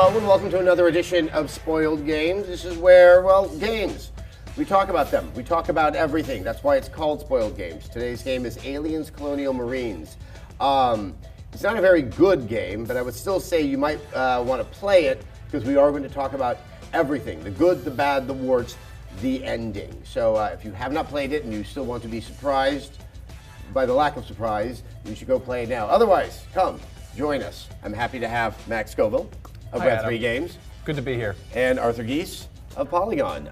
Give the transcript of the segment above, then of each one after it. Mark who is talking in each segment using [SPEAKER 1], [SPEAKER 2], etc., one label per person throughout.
[SPEAKER 1] Hello and welcome to another edition of Spoiled Games. This is where, well, games. We talk about them. We talk about everything. That's why it's called Spoiled Games. Today's game is Aliens, Colonial Marines. It's not a very good game, but I would still say you might want to play it because we are going to talk about everything. The good, the bad, the warts, the ending. So if you have not played it and you still want to be surprised by the lack of surprise, you should go play it now. Otherwise, come, join us. I'm happy to have Max Scoville of Red 3 Games.
[SPEAKER 2] Good to be here.
[SPEAKER 1] And Arthur Geese of Polygon.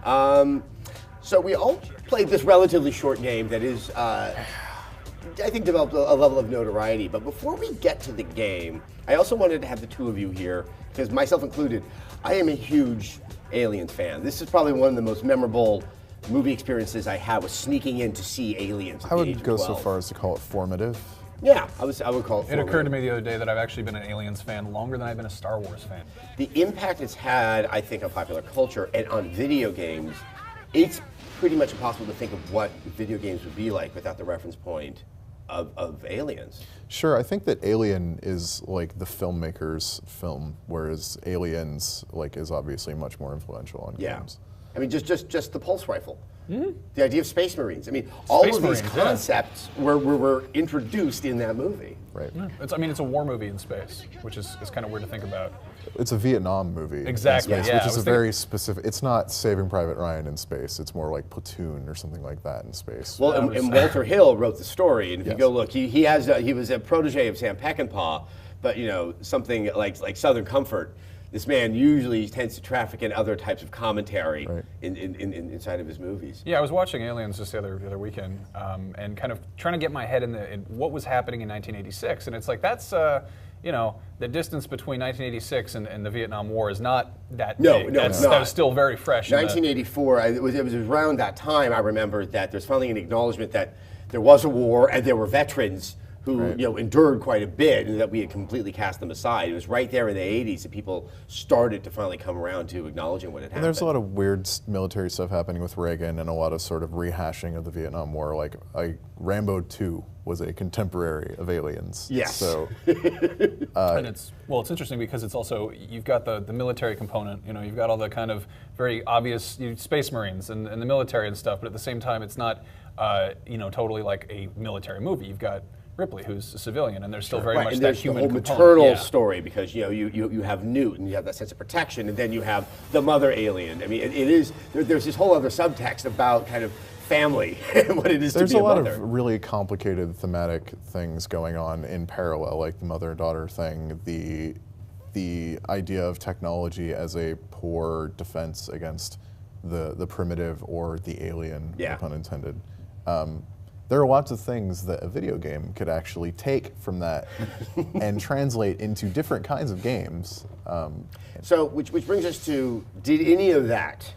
[SPEAKER 1] So we all played this relatively short game that is, I think, developed a level of notoriety. But before we get to the game, I also wanted to have the two of you here, because myself included, I am a huge Aliens fan. This is probably one of the most memorable movie experiences I had, was sneaking in to see Aliens at
[SPEAKER 3] I
[SPEAKER 1] the age
[SPEAKER 3] would
[SPEAKER 1] of
[SPEAKER 3] go
[SPEAKER 1] 12.
[SPEAKER 3] so far as to call it formative.
[SPEAKER 1] Yeah, I would call it formative.
[SPEAKER 2] It occurred to me the other day that I've actually been an Aliens fan longer than I've been a Star Wars fan.
[SPEAKER 1] The impact it's had, I think, on popular culture and on video games, it's pretty much impossible to think of what video games would be like without the reference point of Aliens.
[SPEAKER 3] Sure, I think that Alien is like the filmmaker's film, whereas Aliens is obviously much more influential on games.
[SPEAKER 1] I mean, just the pulse rifle. Mm-hmm. The idea of Space Marines. I mean, all of these concepts were introduced in that movie.
[SPEAKER 3] Right.
[SPEAKER 2] Yeah. It's a war movie in space, which is kind of weird to think about.
[SPEAKER 3] It's a Vietnam movie.
[SPEAKER 2] Exactly,
[SPEAKER 3] in space,
[SPEAKER 2] yeah.
[SPEAKER 3] which is a very specific, it's not Saving Private Ryan in space, it's more like Platoon or something like that in space.
[SPEAKER 1] Well, and Walter Hill wrote the story, and if
[SPEAKER 3] Yes.
[SPEAKER 1] you go look, he was a protege of Sam Peckinpah, but something like Southern Comfort, this man usually tends to traffic in other types of commentary inside of his movies.
[SPEAKER 2] Yeah, I was watching Aliens just the other weekend, and kind of trying to get my head in what was happening in 1986, and it's like that's the distance between 1986 and the Vietnam War is not that big.
[SPEAKER 1] No, it's not.
[SPEAKER 2] That was still very fresh.
[SPEAKER 1] 1984, it was around that time, I remember, that there's finally an acknowledgement that there was a war and there were veterans who endured quite a bit, and that we had completely cast them aside. It was right there in the 80s that people started to finally come around to acknowledging what had happened.
[SPEAKER 3] And there's a lot of weird military stuff happening with Reagan and a lot of sort of rehashing of the Vietnam War. Like Rambo 2 was a contemporary of Aliens.
[SPEAKER 1] Yes.
[SPEAKER 3] So,
[SPEAKER 2] and it's interesting because it's also, you've got the military component, you've got all the kind of very obvious Space Marines and the military and stuff, but at the same time it's not totally like a military movie. You've got Ripley, who's a civilian, and there's still very much that human component.
[SPEAKER 1] The whole maternal story, because you have Newt, and you have that sense of protection, and then you have the mother alien. I mean, there's this whole other subtext about kind of family and what it is to be a mother.
[SPEAKER 3] There's a lot of really complicated thematic things going on in parallel, like the mother-daughter thing, the idea of technology as a poor defense against the primitive or the alien, no pun intended. There are lots of things that a video game could actually take from that and translate into different kinds of games.
[SPEAKER 1] So, which brings us to, did any of that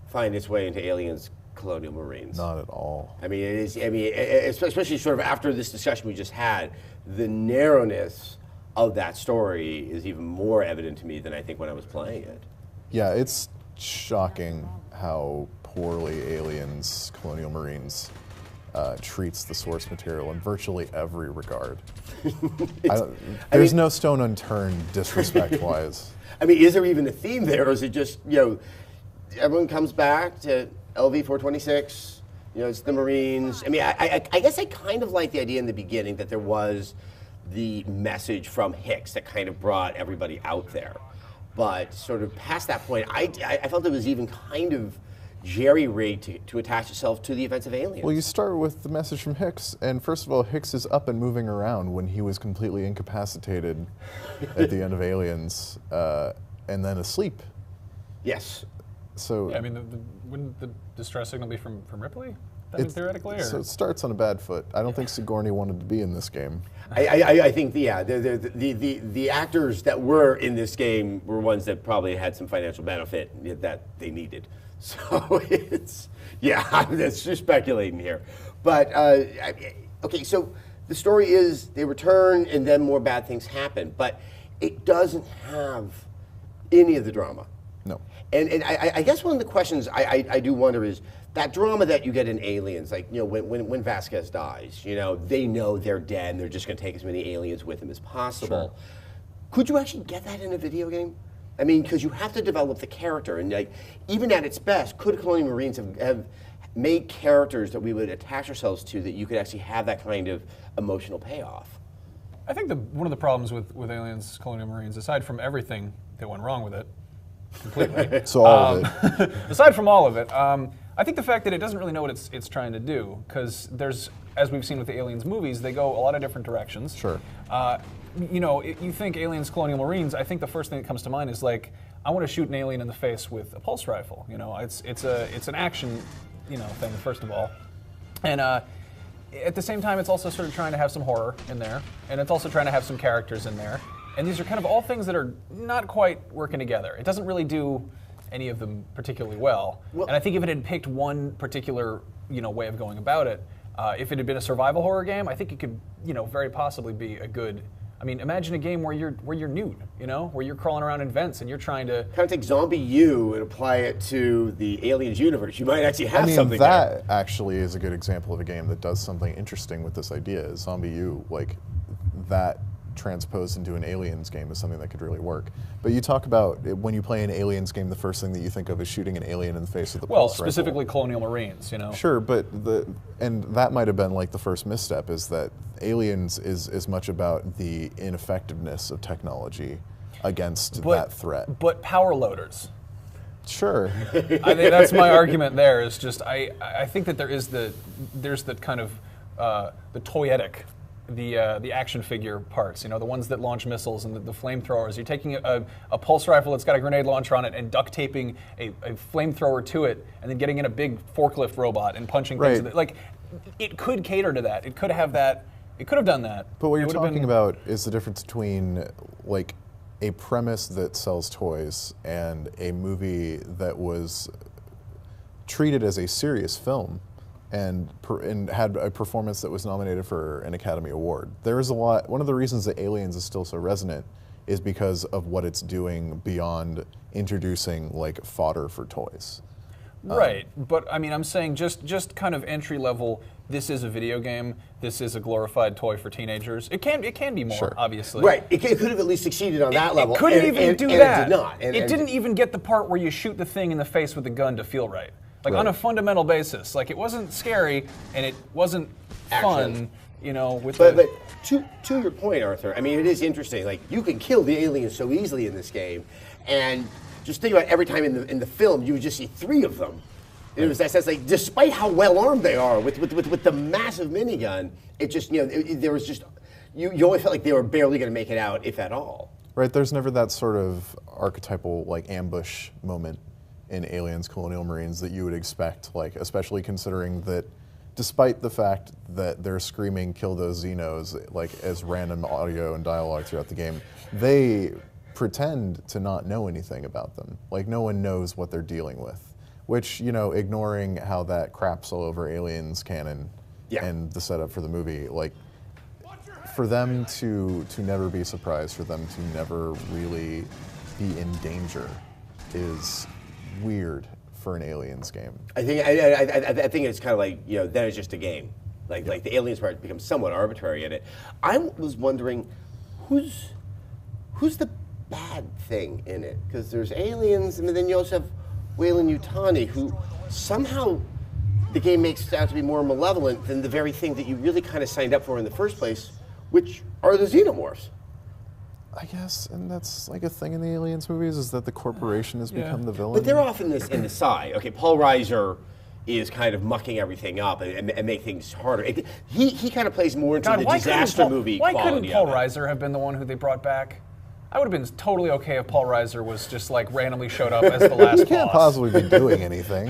[SPEAKER 1] find its way into Aliens, Colonial Marines?
[SPEAKER 3] Not at all.
[SPEAKER 1] I mean, it is. I mean, especially sort of after this discussion we just had, the narrowness of that story is even more evident to me than I think when I was playing it.
[SPEAKER 3] Yeah, it's shocking how poorly Aliens, Colonial Marines treats the source material in virtually every regard. There's no stone unturned disrespect-wise.
[SPEAKER 1] I mean, is there even a theme there, or is it just, everyone comes back to LV-426, it's the Marines. I mean, I guess I kind of like the idea in the beginning that there was the message from Hicks that kind of brought everybody out there. But sort of past that point, I felt it was even kind of jerry-rigged to attach itself to the events of Aliens.
[SPEAKER 3] Well, you start with the message from Hicks, and first of all, Hicks is up and moving around when he was completely incapacitated at the end of Aliens, and then asleep.
[SPEAKER 1] Yes.
[SPEAKER 3] So
[SPEAKER 2] yeah, I mean, wouldn't the distress signal be from Ripley, theoretically?
[SPEAKER 3] So it starts on a bad foot. I don't think Sigourney wanted to be in this game.
[SPEAKER 1] I think the actors that were in this game were ones that probably had some financial benefit that they needed. So that's just speculating here. But okay, so the story is they return and then more bad things happen, but it doesn't have any of the drama.
[SPEAKER 3] No.
[SPEAKER 1] And I guess one of the questions I do wonder is that drama that you get in Aliens, like when Vasquez dies, they know they're dead and they're just going to take as many aliens with them as possible.
[SPEAKER 3] Sure.
[SPEAKER 1] Could you actually get that in a video game? I mean, because you have to develop the character, and like, even at its best, could Colonial Marines have made characters that we would attach ourselves to that you could actually have that kind of emotional payoff?
[SPEAKER 2] I think one of the problems with Aliens Colonial Marines, aside from everything that went wrong with it, completely.
[SPEAKER 3] So all of it.
[SPEAKER 2] Aside from all of it, I think the fact that it doesn't really know what it's trying to do, because there's, as we've seen with the Aliens movies, they go a lot of different directions.
[SPEAKER 3] Sure.
[SPEAKER 2] You know, you think Aliens Colonial Marines, I think the first thing that comes to mind is like, I want to shoot an alien in the face with a pulse rifle. You know, it's an action, you know, thing first of all, and at the same time, it's also sort of trying to have some horror in there, and it's also trying to have some characters in there. And these are kind of all things that are not quite working together. It doesn't really do any of them particularly well. And I think if it had picked one particular, you know, way of going about it, if it had been a survival horror game, I think it could, you know, very possibly be a good. I mean, imagine a game where you're nude, you know, where you're crawling around in vents and you're trying to
[SPEAKER 1] kind of take Zombie U and apply it to the Aliens universe. You might actually have something
[SPEAKER 3] that there. Actually is a good example of a game that does something interesting with this idea. Zombie U, like that transposed into an Aliens game is something that could really work. But you talk about when you play an Aliens game, the first thing that you think of is shooting an alien in the face with the pulse rifle.
[SPEAKER 2] Specifically Colonial Marines, you know.
[SPEAKER 3] Sure, but and that might have been like the first misstep, is that Aliens is as much about the ineffectiveness of technology against that threat.
[SPEAKER 2] But power loaders.
[SPEAKER 3] Sure.
[SPEAKER 2] I think that's my argument there, is just I think that there's the kind of the toyetic, the action figure parts, you know, the ones that launch missiles and the flamethrowers. You're taking a pulse rifle that's got a grenade launcher on it and duct taping a flamethrower to it, and then getting in a big forklift robot and punching things.
[SPEAKER 3] Right.
[SPEAKER 2] Like, it could cater to that. It could have that. It could have done that.
[SPEAKER 3] But what you're talking about is the difference between like a premise that sells toys and a movie that was treated as a serious film and had a performance that was nominated for an Academy Award. There is a lot. One of the reasons that Aliens is still so resonant is because of what it's doing beyond introducing like fodder for toys.
[SPEAKER 2] Right, but I mean, I'm saying just kind of entry level. This is a video game. This is a glorified toy for teenagers. It can be more,
[SPEAKER 3] sure.
[SPEAKER 2] Obviously.
[SPEAKER 1] Right. It could have at least succeeded on that level.
[SPEAKER 2] It couldn't even do that.
[SPEAKER 1] It did not.
[SPEAKER 2] It didn't even get the part where you shoot the thing in the face with a gun to feel right. Like on a fundamental basis. Like, it wasn't scary and it wasn't fun. You know,
[SPEAKER 1] but to your point, Arthur, I mean, it is interesting. Like, you can kill the aliens so easily in this game, and just think about every time in the film, you would just see 3 of them. It was that sense, like, despite how well armed they are with the massive minigun, it just, you know, there was just, you always felt like they were barely going to make it out, if at all.
[SPEAKER 3] Right. There's never that sort of archetypal like ambush moment in Aliens Colonial Marines that you would expect, like, especially considering that despite the fact that they're screaming "kill those Xenos" like as random audio and dialogue throughout the game, they pretend to not know anything about them. Like, no one knows what they're dealing with. Which, you know, ignoring how that craps all over Aliens canon and the setup for the movie, like, for them to never be surprised, for them to never really be in danger is weird for an Aliens game.
[SPEAKER 1] I think it's kind of like, you know, then it's just a game. Like the Aliens part becomes somewhat arbitrary in it. I was wondering, who's the bad thing in it? Because there's aliens, and then you also have Weyland-Yutani, who somehow the game makes out to be more malevolent than the very thing that you really kind of signed up for in the first place, which are the xenomorphs.
[SPEAKER 3] I guess, and that's like a thing in the Aliens movies, is that the corporation has become the villain.
[SPEAKER 1] But they're often in the side. Okay, Paul Reiser is kind of mucking everything up and make things harder. He kind of plays more into the disaster movie quality.
[SPEAKER 2] Why couldn't Paul Reiser have been the one who they brought back? I would have been totally okay if Paul Reiser was just like randomly showed up as the last boss.
[SPEAKER 3] He can't possibly be doing anything.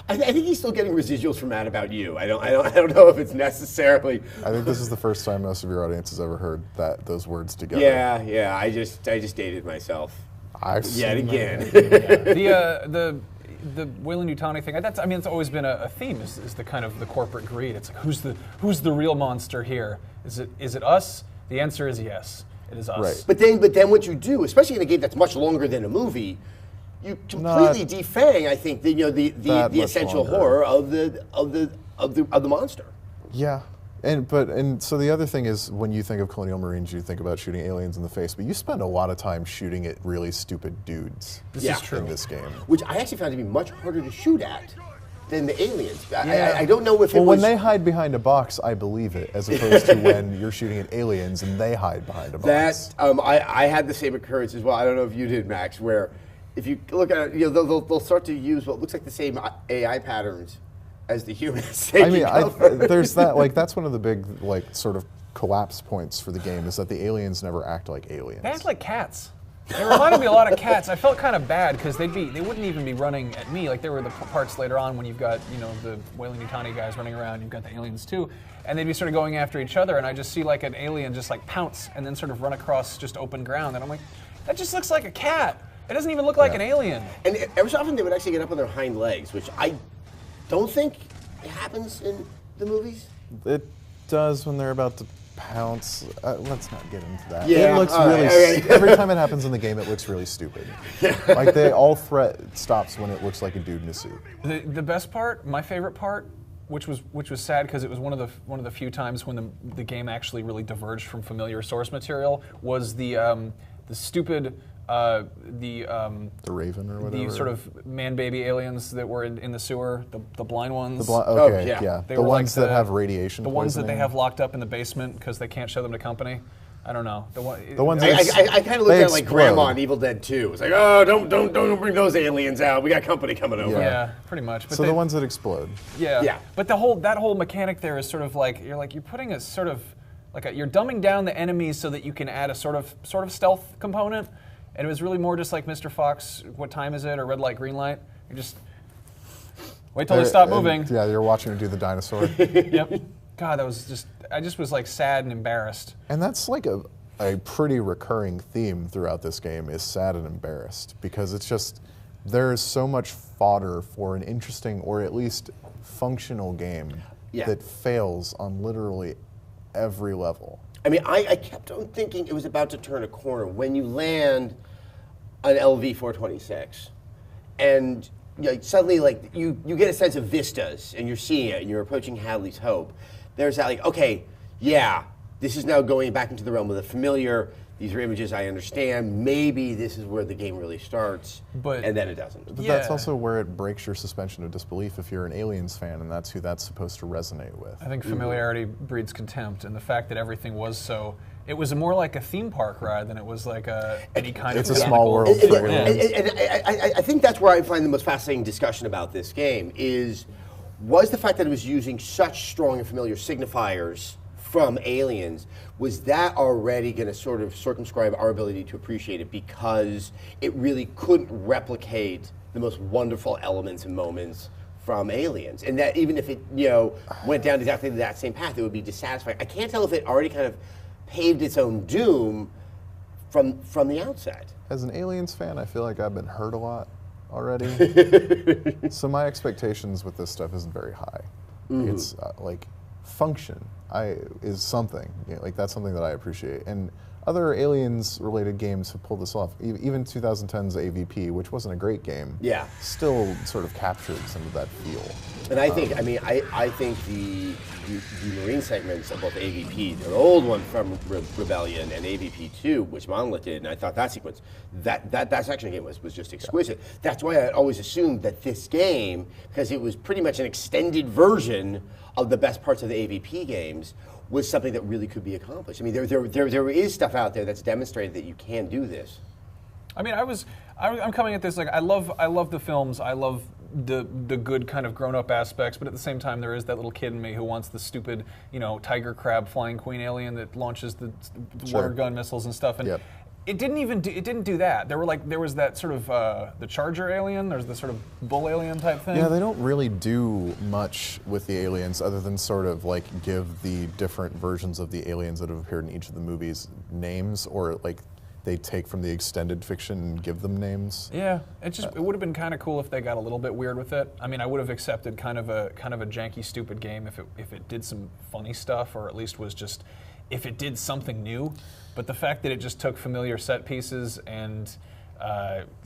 [SPEAKER 1] I think he's still getting residuals from Mad About You. I don't know if it's necessarily.
[SPEAKER 3] I think this is the first time most of your audience has ever heard those words together.
[SPEAKER 1] Yeah. I just dated myself. Yet again.
[SPEAKER 2] The Weyland-Yutani thing. It's always been a theme. Is the kind of the corporate greed. It's like, who's the real monster here? Is it us? The answer is yes. It is us.
[SPEAKER 3] Right.
[SPEAKER 1] But then what you do, especially in a game that's much longer than a movie, you completely defang, I think, the essential horror of the monster.
[SPEAKER 3] Yeah. And so the other thing is, when you think of Colonial Marines, you think about shooting aliens in the face, but you spend a lot of time shooting at really stupid dudes.
[SPEAKER 2] This is true.
[SPEAKER 3] In this game,
[SPEAKER 1] Which I actually found to be much harder to shoot at than the aliens. I don't know if it
[SPEAKER 3] well,
[SPEAKER 1] was...
[SPEAKER 3] when they hide behind a box, I believe it, as opposed to when you're shooting at aliens and they hide behind a box.
[SPEAKER 1] I had the same occurrence as well. I don't know if you did, Max, where if you look at it, they'll start to use what looks like the same AI patterns as the humans.
[SPEAKER 3] I mean, there's that. Like, that's one of the big, like, sort of collapse points for the game, is that the aliens never act like aliens.
[SPEAKER 2] They act like cats. They reminded me a lot of cats. I felt kind of bad because they wouldn't even be running at me. Like, there were the parts later on when you've got, the Wailing Yutani guys running around, you've got the aliens too, and they'd be sort of going after each other, and I just see like an alien just like pounce and then sort of run across just open ground, and I'm like, that just looks like a cat. It doesn't even look like an alien.
[SPEAKER 1] And every so often they would actually get up on their hind legs, which I don't think it happens in the movies.
[SPEAKER 3] It does when they're about to pounce. Let's not get into that.
[SPEAKER 1] Yeah,
[SPEAKER 3] it looks
[SPEAKER 1] all
[SPEAKER 3] really.
[SPEAKER 1] right.
[SPEAKER 3] Every time it happens in the game, it looks really stupid. Like, all threat stops when it looks like a dude in a suit.
[SPEAKER 2] The best part, my favorite part, which was sad because it was one of the few times when the game actually really diverged from familiar source material, was the stupid. The
[SPEAKER 3] Raven or whatever.
[SPEAKER 2] The sort of man-baby aliens that were in the sewer, the blind ones.
[SPEAKER 3] Okay,
[SPEAKER 1] yeah.
[SPEAKER 3] yeah.
[SPEAKER 2] They
[SPEAKER 3] The
[SPEAKER 2] were
[SPEAKER 3] ones
[SPEAKER 2] like
[SPEAKER 3] that have radiation
[SPEAKER 2] The ones that they
[SPEAKER 3] poisoning.
[SPEAKER 2] have locked up in the basement because they can't show them to company. I don't know. The
[SPEAKER 3] ones
[SPEAKER 1] I kind of looked at it like
[SPEAKER 3] explode.
[SPEAKER 1] Grandma in Evil Dead 2. It's like, oh, don't bring those aliens out. We got company coming over.
[SPEAKER 2] Yeah, pretty much. But
[SPEAKER 3] So the ones that explode.
[SPEAKER 1] Yeah.
[SPEAKER 2] But that whole mechanic there is sort of like you're putting a sort of you're dumbing down the enemies so that you can add a sort of stealth component. And it was really more just like Mr. Fox, what time is it, or red light, green light. You just wait till they stop moving.
[SPEAKER 3] Yeah, you're watching her do the dinosaur.
[SPEAKER 2] Yep. God, I just was like sad and embarrassed.
[SPEAKER 3] And that's like a pretty recurring theme throughout this game, is sad and embarrassed, because it's just, there is so much fodder for an interesting, or at least functional game that fails on literally every level.
[SPEAKER 1] I mean, I kept on thinking it was about to turn a corner when you land an LV-426, and suddenly, like, you get a sense of vistas, and you're seeing it, and you're approaching Hadley's Hope. There's that, like, okay, yeah, this is now going back into the realm of the familiar. These are images I understand. Maybe this is where the game really starts, and then it doesn't.
[SPEAKER 3] But that's also where it breaks your suspension of disbelief if you're an Aliens fan, and that's who that's supposed to resonate with.
[SPEAKER 2] I think familiarity breeds contempt, and the fact that everything was so. It was more like a theme park ride than it was like any kind of.
[SPEAKER 3] It's a small world for aliens.
[SPEAKER 1] And I think that's where I find the most fascinating discussion about this game was the fact that it was using such strong and familiar signifiers from Aliens. Was that already going to sort of circumscribe our ability to appreciate it because it really couldn't replicate the most wonderful elements and moments from Aliens, and that even if it went down exactly that same path, it would be dissatisfying. I can't tell if it already kind of paved its own doom from the outset.
[SPEAKER 3] As an Aliens fan, I feel like I've been hurt a lot already. So my expectations with this stuff isn't very high. It's like function is something. Like, that's something that I appreciate. And other Aliens-related games have pulled this off. Even 2010's AVP, which wasn't a great game, still sort of captured some of that feel.
[SPEAKER 1] And I think, I think the Marine segments of both AVP, the old one from Rebellion, and AVP 2, which Monolith did, and I thought that sequence, that section of the game was just exquisite. Yeah. That's why I always assumed that this game, because it was pretty much an extended version of the best parts of the AVP games, was something that really could be accomplished. I mean, there is stuff out there that's demonstrated that you can do this.
[SPEAKER 2] I mean, I'm coming at this like I love the films. I love the good kind of grown-up aspects, but at the same time, there is that little kid in me who wants the stupid, tiger crab flying queen alien that launches the water gun missiles and stuff. And it didn't do that. There was that sort of the Charger alien. There's the sort of bull alien type thing.
[SPEAKER 3] Yeah, they don't really do much with the aliens other than sort of like give the different versions of the aliens that have appeared in each of the movies names, or like they take from the extended fiction and give them names. Yeah,
[SPEAKER 2] it would have been kind of cool if they got a little bit weird with it. I mean, I would have accepted kind of a janky, stupid game if it did some funny stuff, or at least was just if it did something new. But the fact that it just took familiar set pieces and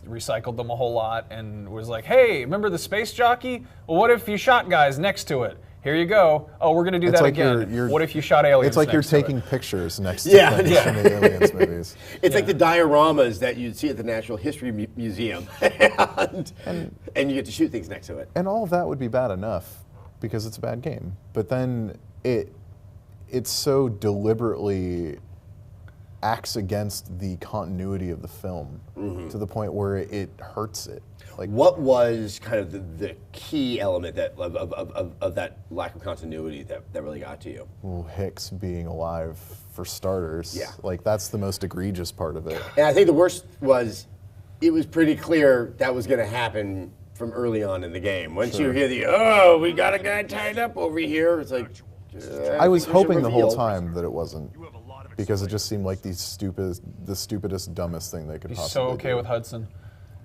[SPEAKER 2] recycled them a whole lot and was like, hey, remember the space jockey? Well, what if you shot guys next to it? Here you go. Oh, we're going to do that
[SPEAKER 3] like
[SPEAKER 2] again. What if you shot aliens?
[SPEAKER 3] It's like you're
[SPEAKER 2] next to
[SPEAKER 3] taking
[SPEAKER 2] it?
[SPEAKER 3] pictures next to
[SPEAKER 1] Yeah,
[SPEAKER 3] things
[SPEAKER 1] yeah.
[SPEAKER 3] from the aliens movies.
[SPEAKER 1] It's like the dioramas that you'd see at the Natural History Museum, and you get to shoot things next to it.
[SPEAKER 3] And all of that would be bad enough because it's a bad game. But then it so deliberately acts against the continuity of the film to the point where it hurts it. Like,
[SPEAKER 1] what was kind of the key element that of that lack of continuity that really got to you?
[SPEAKER 3] well, Hicks being alive, for starters.
[SPEAKER 1] Yeah.
[SPEAKER 3] Like, that's the most egregious part of it.
[SPEAKER 1] And I think the worst was, it was pretty clear that was going to happen from early on in the game. Once you hear we got a guy tied up over here, it's like,
[SPEAKER 3] I was hoping the whole
[SPEAKER 1] reveal.
[SPEAKER 3] time that it wasn't, because it just seemed like the stupidest, dumbest thing they could
[SPEAKER 2] He's
[SPEAKER 3] possibly
[SPEAKER 2] so okay
[SPEAKER 3] do.
[SPEAKER 2] with Hudson.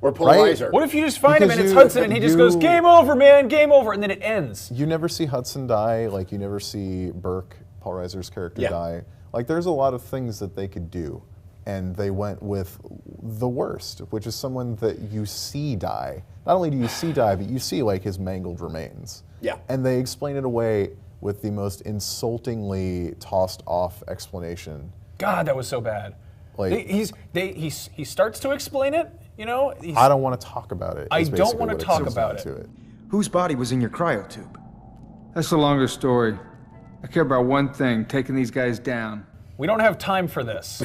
[SPEAKER 1] Or Paul
[SPEAKER 3] Right?
[SPEAKER 1] Reiser.
[SPEAKER 2] What if you just find him
[SPEAKER 3] Because
[SPEAKER 2] and it's
[SPEAKER 3] you-
[SPEAKER 2] Hudson and he just goes,
[SPEAKER 3] you-
[SPEAKER 2] game over, man, game over, and then it ends?
[SPEAKER 3] You never see Hudson die, like you never see Burke, Paul Reiser's character, die. Like, there's a lot of things that they could do, and they went with the worst, which is someone that you see die. Not only do you see die, but you see like his mangled remains.
[SPEAKER 1] Yeah.
[SPEAKER 3] And they explain it away with the most insultingly tossed off explanation.
[SPEAKER 2] God, that was so bad.
[SPEAKER 3] Like-
[SPEAKER 2] He starts to explain it, you know?
[SPEAKER 3] I don't want to talk about it.
[SPEAKER 2] I
[SPEAKER 3] is
[SPEAKER 2] don't
[SPEAKER 3] basically
[SPEAKER 2] wanna
[SPEAKER 3] what it
[SPEAKER 2] talk
[SPEAKER 3] comes
[SPEAKER 2] about
[SPEAKER 3] down
[SPEAKER 2] it.
[SPEAKER 3] to
[SPEAKER 4] Whose body was in your cryotube?
[SPEAKER 5] That's a longer story. I care about one thing, taking these guys down.
[SPEAKER 2] We don't have time for this.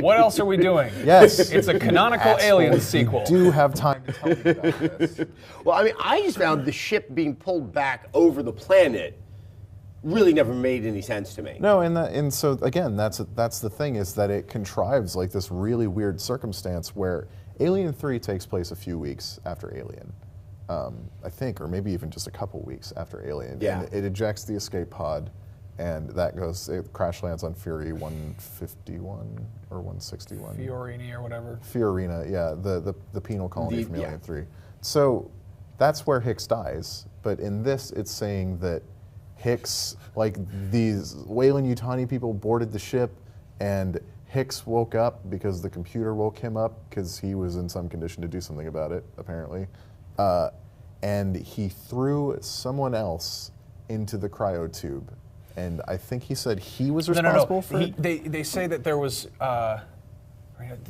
[SPEAKER 2] What else are we doing?
[SPEAKER 3] Yes.
[SPEAKER 2] It's a canonical
[SPEAKER 3] Asshole.
[SPEAKER 2] Alien sequel.
[SPEAKER 3] You do have time to tell me about this.
[SPEAKER 1] Well, I mean, I just found the ship being pulled back over the planet really never made any sense to me.
[SPEAKER 3] No, and so again, that's the thing, is that it contrives like this really weird circumstance where Alien 3 takes place a few weeks after Alien, I think, or maybe even just a couple weeks after Alien.
[SPEAKER 1] Yeah.
[SPEAKER 3] And it ejects the escape pod, and it crash lands on Fury 151 or 161.
[SPEAKER 2] Fiorini or whatever.
[SPEAKER 3] Fiorina, yeah, the penal colony from
[SPEAKER 1] yeah.
[SPEAKER 3] Alien 3. So that's where Hicks dies, but in this, it's saying that Hicks, like these Weyland-Yutani people boarded the ship, and Hicks woke up because the computer woke him up because he was in some condition to do something about it, apparently. And he threw someone else into the cryotube. And I think he said he was responsible for it.
[SPEAKER 2] They say that there was.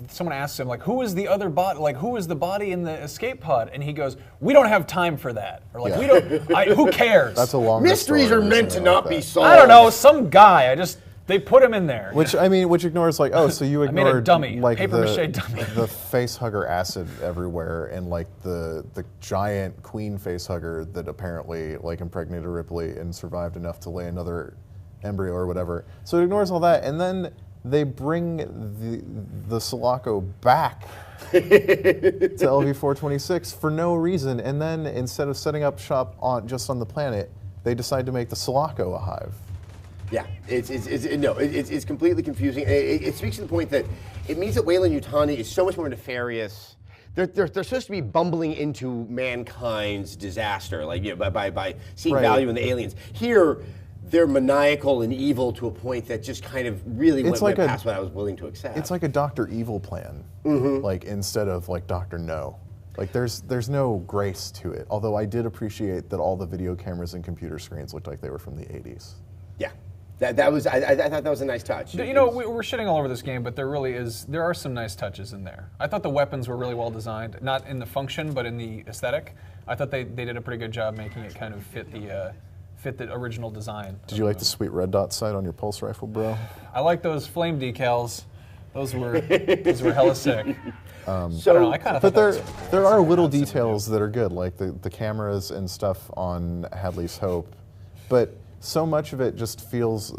[SPEAKER 2] Someone asked him, like, who is the other body? Like, who is the body in the escape pod? And he goes, "We don't have time for that." Or like,
[SPEAKER 1] Yeah.
[SPEAKER 2] "We don't. Who cares?"
[SPEAKER 3] That's a long
[SPEAKER 1] Mysteries are meant to not be solved.
[SPEAKER 2] I don't know. Some guy. They put him in there.
[SPEAKER 3] Which ignores like, oh, so you
[SPEAKER 2] I made a
[SPEAKER 3] ignored
[SPEAKER 2] dummy,
[SPEAKER 3] like
[SPEAKER 2] papier-mâché dummy.
[SPEAKER 3] the face hugger acid everywhere, and like the giant queen face hugger that apparently like impregnated Ripley and survived enough to lay another embryo or whatever. So it ignores all that, and then they bring the Sulaco back to LV-426 for no reason, and then instead of setting up shop just on the planet, they decide to make the Sulaco a hive.
[SPEAKER 1] Yeah, it's completely confusing. It speaks to the point that it means that Weyland-Yutani is so much more nefarious. They're supposed to be bumbling into mankind's disaster, like by seeing value in the aliens. Here, they're maniacal and evil to a point that just kind of really went past what I was willing to accept.
[SPEAKER 3] It's like a Dr. Evil plan, like instead of like Dr. No. Like there's no grace to it. Although I did appreciate that all the video cameras and computer screens looked like they were from the 80s.
[SPEAKER 1] Yeah. I thought that was a nice touch.
[SPEAKER 2] You know, we're shitting all over this game, but there are some nice touches in there. I thought the weapons were really well designed, not in the function, but in the aesthetic. I thought they did a pretty good job making it kind of fit the original design.
[SPEAKER 3] Did you like the sweet red dot sight on your pulse rifle, bro?
[SPEAKER 2] I like those flame decals. Those were hella sick. I don't know, I kind of
[SPEAKER 3] But there are little details that are good, like the cameras and stuff on Hadley's Hope, but so much of it just feels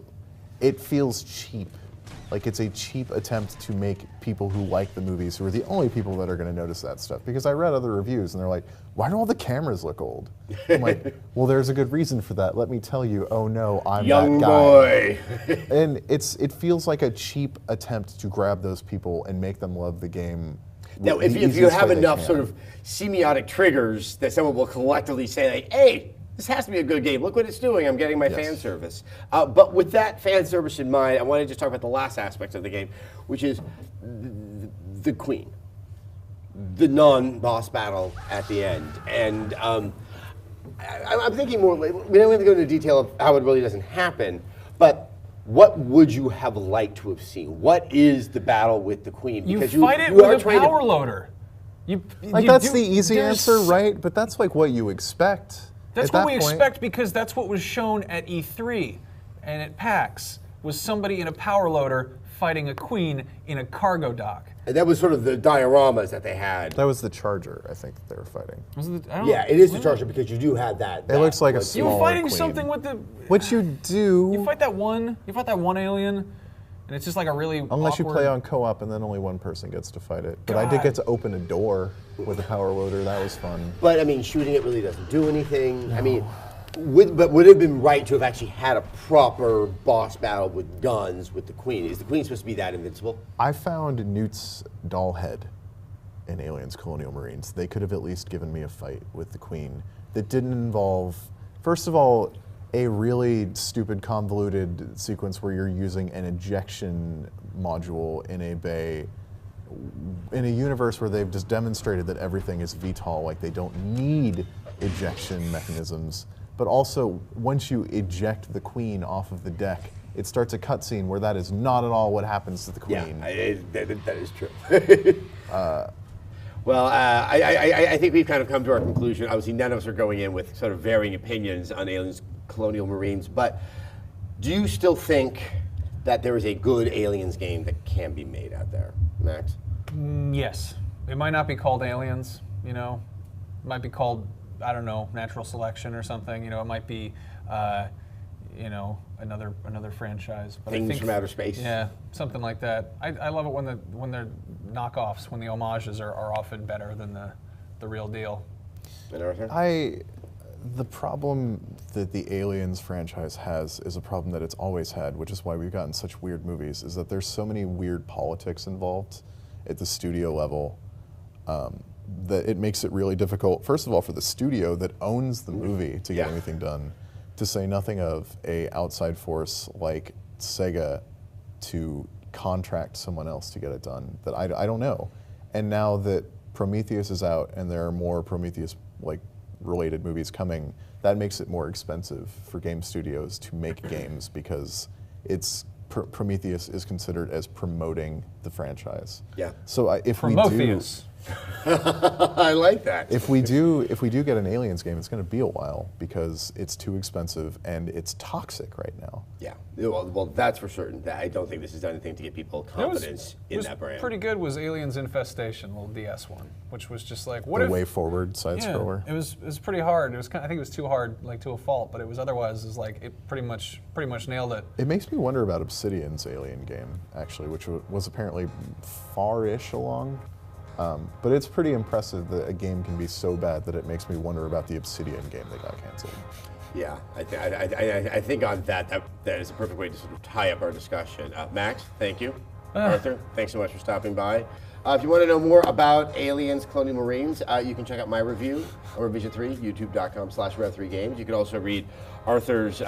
[SPEAKER 3] cheap. Like it's a cheap attempt to make people who like the movies, who are the only people that are going to notice that stuff. Because I read other reviews and they're like, why do all the cameras look old? I'm like, well, there's a good reason for that. Let me tell you, oh no, I'm
[SPEAKER 1] young
[SPEAKER 3] that guy.
[SPEAKER 1] boy.
[SPEAKER 3] And it feels like a cheap attempt to grab those people and make them love the game.
[SPEAKER 1] Now, if you have enough sort of semiotic triggers that someone will collectively say, like, hey, this has to be a good game. Look what it's doing. I'm getting my fan service. But with that fan service in mind, I want to just talk about the last aspect of the game, which is the Queen, the non-boss battle at the end. And I'm thinking more. We don't have to go into detail of how it really doesn't happen, but what would you have liked to have seen? What is the battle with the Queen?
[SPEAKER 2] You fight it with a power loader.
[SPEAKER 3] That's the easy answer, right? But that's like what you expect.
[SPEAKER 2] That's what we expect because that's what was shown at E3 and at PAX was somebody in a power loader fighting a queen in a cargo dock.
[SPEAKER 1] And that was sort of the dioramas that they had.
[SPEAKER 3] That was the Charger, I think, that they were fighting.
[SPEAKER 1] Yeah, it is the Charger because you do have that.
[SPEAKER 3] It looks like a smaller
[SPEAKER 2] You're fighting
[SPEAKER 3] queen.
[SPEAKER 2] something with the...
[SPEAKER 3] What you do...
[SPEAKER 2] You fight that one alien, and it's just like a really
[SPEAKER 3] Unless you
[SPEAKER 2] awkward...
[SPEAKER 3] play on co-op and then only one person gets to fight it. But I did get to open a door with a power loader. That was fun.
[SPEAKER 1] But, I mean, shooting it really doesn't do anything. No. I mean... But would it have been right to have actually had a proper boss battle with guns with the Queen? Is the Queen supposed to be that invincible?
[SPEAKER 3] I found Newt's doll head in Aliens Colonial Marines. They could have at least given me a fight with the Queen that didn't involve, first of all, a really stupid convoluted sequence where you're using an ejection module in a bay in a universe where they've just demonstrated that everything is VTOL, like they don't need ejection mechanisms. But also, once you eject the Queen off of the deck, it starts a cutscene where that is not at all what happens to the Queen.
[SPEAKER 1] Yeah, that is true. Well, I think we've kind of come to our conclusion. Obviously, none of us are going in with sort of varying opinions on Aliens Colonial Marines, but do you still think that there is a good Aliens game that can be made out there, Max?
[SPEAKER 2] Yes. It might not be called Aliens, you know. It might be called, I don't know, Natural Selection or something. You know, it might be, you know, another franchise. But
[SPEAKER 1] Things from Outer Space.
[SPEAKER 2] Yeah, something like that. I love it when they're knockoffs, when the homages are often better than the real deal.
[SPEAKER 3] The problem that the Aliens franchise has is a problem that it's always had, which is why we've gotten such weird movies, is that there's so many weird politics involved at the studio level that it makes it really difficult, first of all, for the studio that owns the movie to get anything done, to say nothing of a outside force like Sega to contract someone else to get it done, that I don't know. And now that Prometheus is out and there are more Prometheus like related movies coming, that makes it more expensive for game studios to make games because it's Prometheus is considered as promoting the franchise. Yeah. So if
[SPEAKER 2] Prometheus.
[SPEAKER 1] I like that.
[SPEAKER 3] If we do get an Aliens game, it's going to be a while because it's too expensive and it's toxic right now.
[SPEAKER 1] Yeah, well, that's for certain. I don't think this has done anything to get people confidence in that brand.
[SPEAKER 2] Pretty good was Aliens Infestation, little DS one, which was just like
[SPEAKER 3] the way forward side scroller.
[SPEAKER 2] It was pretty hard. It was I think it was too hard, like to a fault, but it was otherwise is like it pretty much nailed it.
[SPEAKER 3] It makes me wonder about Obsidian's Alien game actually, which was apparently far-ish along. But it's pretty impressive that a game can be so bad that it makes me wonder about the Obsidian game that got canceled.
[SPEAKER 1] Yeah, I think on that is a perfect way to sort of tie up our discussion. Max, thank you. Arthur, thanks so much for stopping by. If you want to know more about Aliens Colonial Marines, you can check out my review on Revision 3, youtube.com/rev3games. You can also read Arthur's...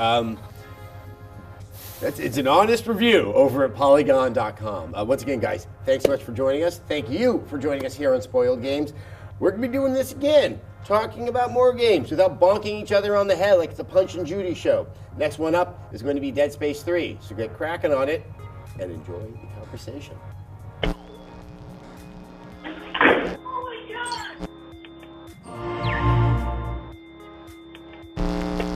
[SPEAKER 1] it's an honest review over at Polygon.com. Once again, guys, thanks so much for joining us. Thank you for joining us here on Spoiled Games. We're going to be doing this again, talking about more games without bonking each other on the head like it's a Punch and Judy show. Next one up is going to be Dead Space 3, so get cracking on it and enjoy the conversation.